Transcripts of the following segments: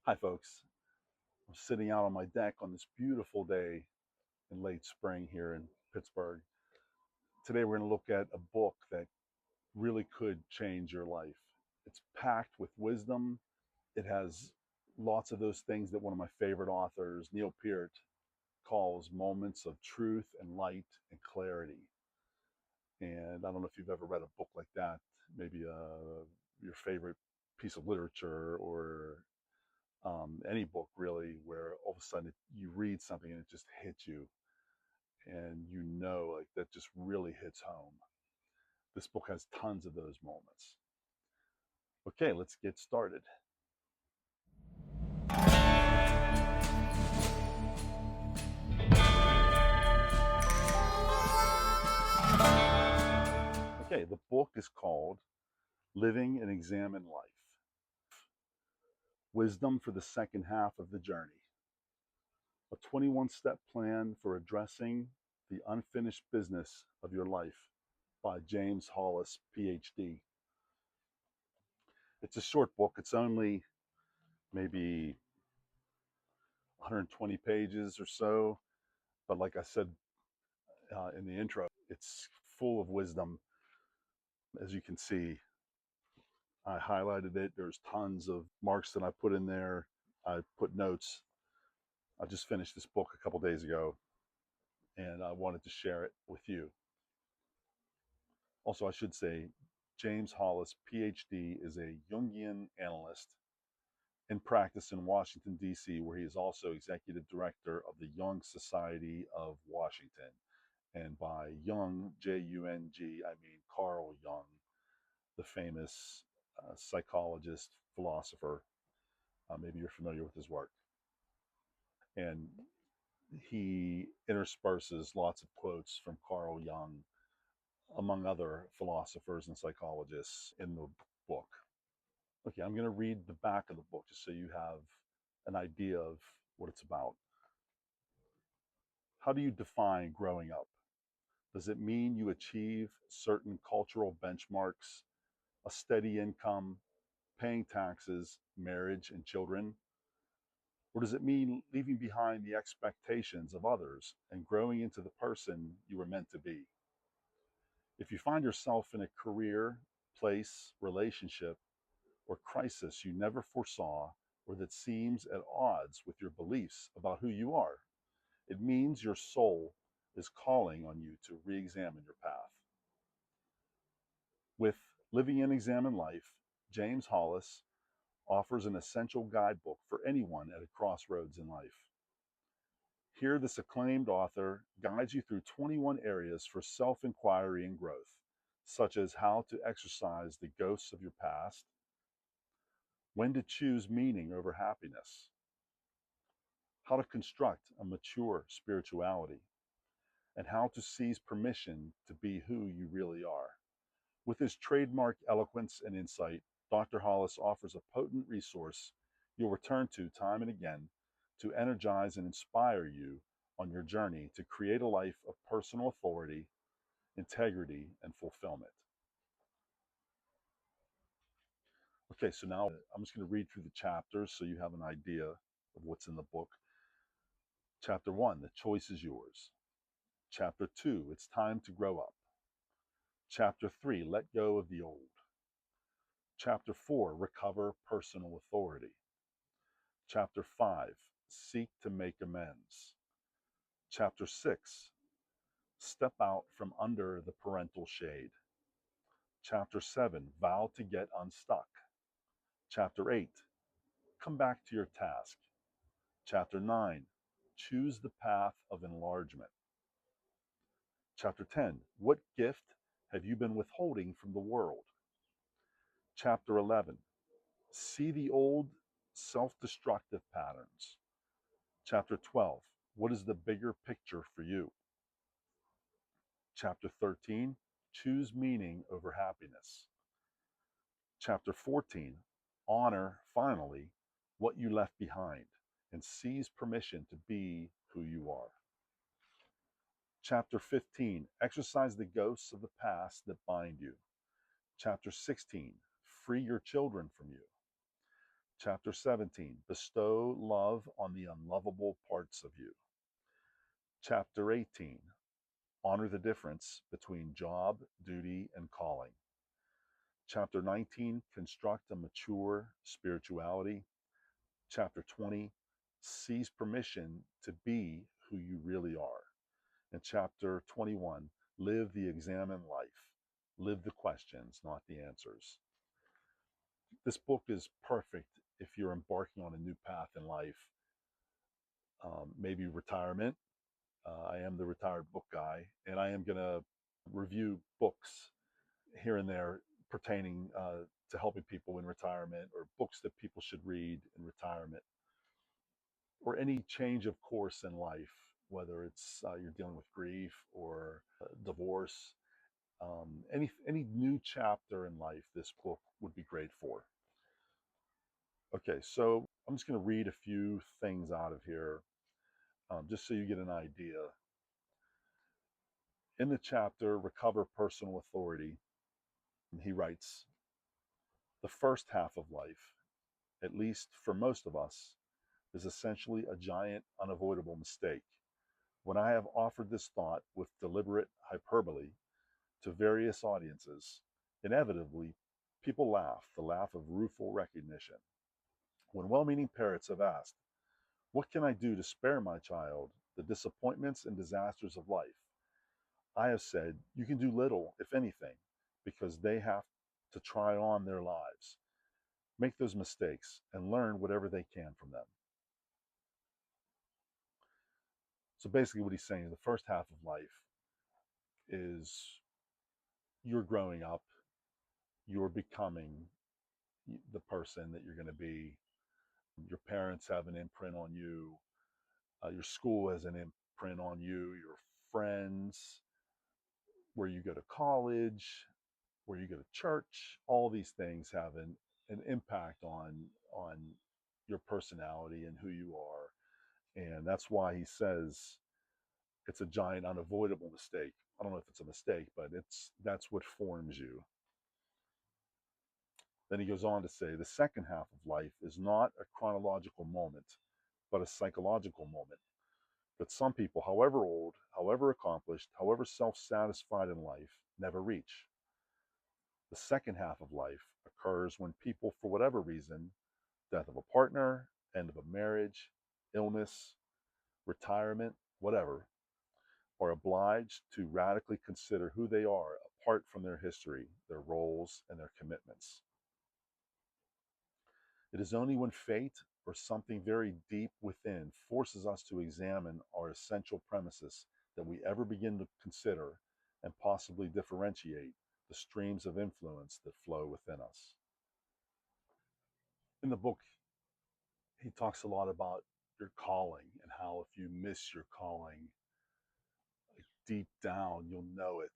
Hi, folks. I'm sitting out on my deck on this beautiful day in late spring here in Pittsburgh. Today, we're going to look at a book that really could change your life. It's packed with wisdom. It has lots of those things that one of my favorite authors, Neil Peart, calls moments of truth and light and clarity. And I don't know if you've ever read a book like that, maybe your favorite piece of literature or any book really, where all of a sudden you read something and it just hits you, and like that just really hits home. This book has tons of those moments. Okay, let's get started. Okay, the book is called Living an Examined Life: Wisdom for the Second Half of the Journey, a 21-step plan for addressing the unfinished business of your life, by James Hollis, PhD. It's a short book. It's only maybe 120 pages or so. But like I said in the intro, it's full of wisdom. As you can see, I highlighted it. There's tons of marks that I put in there. I put notes. I just finished this book a couple days ago, and I wanted to share it with you. Also, I should say, James Hollis, PhD, is a Jungian analyst in practice in Washington, D.C., where he is also executive director of the Jung Society of Washington. And by Jung, Jung, I mean Carl Jung, the famous psychologist, philosopher. Maybe you're familiar with his work. And he intersperses lots of quotes from Carl Jung, among other philosophers and psychologists, in the book. Okay, I'm going to read the back of the book just so you have an idea of what it's about. How do you define growing up? Does it mean you achieve certain cultural benchmarks, a steady income, paying taxes, marriage, and children? Or does it mean leaving behind the expectations of others and growing into the person you were meant to be? If you find yourself in a career, place, relationship, or crisis you never foresaw, or that seems at odds with your beliefs about who you are, it means your soul is calling on you to re examine your path. With Living an Examined Life, James Hollis offers an essential guidebook for anyone at a crossroads in life. Here, this acclaimed author guides you through 21 areas for self inquiry and growth, such as how to exorcise the ghosts of your past, when to choose meaning over happiness, how to construct a mature spirituality, and how to seize permission to be who you really are. With his trademark eloquence and insight, Dr. Hollis offers a potent resource you'll return to time and again to energize and inspire you on your journey to create a life of personal authority, integrity, and fulfillment. Okay, so now I'm just going to read through the chapters so you have an idea of what's in the book. Chapter 1, The Choice is Yours. Chapter 2, It's Time to Grow Up. Chapter 3, Let Go of the Old. Chapter 4, Recover Personal Authority. Chapter 5, Seek to Make Amends. Chapter 6, Step Out from Under the Parental Shade. Chapter 7, Vow to Get Unstuck. Chapter 8, Come Back to Your Task. Chapter 9, Choose the Path of Enlargement. Chapter 10, What Gift Have You Been Withholding from the World? Chapter 11, See the Old Self-Destructive Patterns. Chapter 12, What is the Bigger Picture for You? Chapter 13, Choose Meaning Over Happiness. Chapter 14, Honor, finally, what you left behind and seize permission to be who you are. Chapter 15, Exorcise the ghosts of the past that bind you. Chapter 16, Free your children from you. Chapter 17, bestow love on the unlovable parts of you. Chapter 18, honor the difference between job, duty, and calling. Chapter 19, construct a mature spirituality. Chapter 20, seize permission to be who you really are. And chapter 21, live the examined life. Live the questions, not the answers. This book is perfect if you're embarking on a new path in life, maybe retirement. I am the retired book guy, and I am going to review books here and there pertaining to helping people in retirement, or books that people should read in retirement, or any change of course in life, whether it's you're dealing with grief or divorce, any new chapter in life. This book would be great for. Okay, so I'm just going to read a few things out of here, just so you get an idea. In the chapter Recover Personal Authority, he writes, the first half of life, at least for most of us, is essentially a giant unavoidable mistake. When I have offered this thought with deliberate hyperbole to various audiences, inevitably people laugh, the laugh of rueful recognition. When well-meaning parents have asked, what can I do to spare my child the disappointments and disasters of life? I have said, you can do little, if anything, because they have to try on their lives, make those mistakes, and learn whatever they can from them. So basically, what he's saying is the first half of life is you're growing up, you're becoming the person that you're going to be. Your parents have an imprint on you, your school has an imprint on you, your friends, where you go to college, where you go to church. All these things have an impact on your personality and who you are. And that's why he says it's a giant unavoidable mistake. I don't know if it's a mistake, but that's what forms you. Then he goes on to say the second half of life is not a chronological moment, but a psychological moment that some people, however old, however accomplished, however self-satisfied in life, never reach. The second half of life occurs when people, for whatever reason, death of a partner, end of a marriage, illness, retirement, whatever, are obliged to radically consider who they are apart from their history, their roles, and their commitments. It is only when fate or something very deep within forces us to examine our essential premises that we ever begin to consider and possibly differentiate the streams of influence that flow within us. In the book, he talks a lot about your calling and how if you miss your calling, like deep down, you'll know it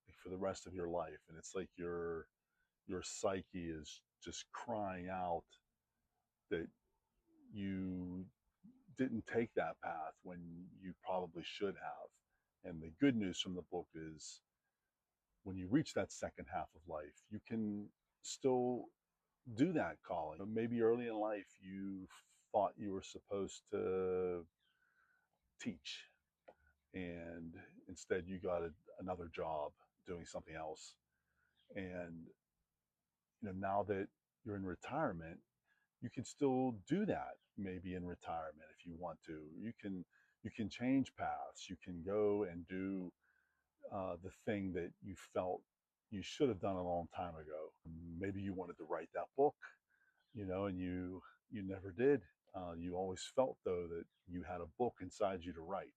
like for the rest of your life. And it's like your psyche is just crying out that you didn't take that path when you probably should have. And the good news from the book is when you reach that second half of life, you can still do that calling. Maybe early in life, you thought you were supposed to teach, and instead you got another job doing something else. And now that you're in retirement, you can still do that. Maybe in retirement, if you want to, you can change paths. You can go and do the thing that you felt you should have done a long time ago. Maybe you wanted to write that book, and you never did. You always felt though that you had a book inside you to write.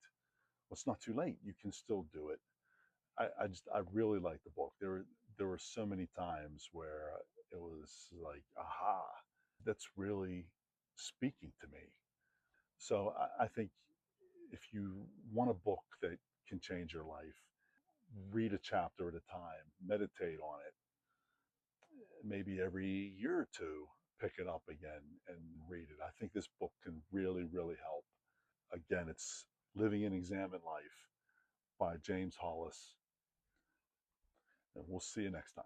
Well, it's not too late. You can still do it. I really like the book. There were so many times where it was like, aha, that's really speaking to me. So I think if you want a book that can change your life, read a chapter at a time, meditate on it. Maybe every year or two, pick it up again and read it. I think this book can really, really help. Again, it's Living an Examined Life by James Hollis. And we'll see you next time.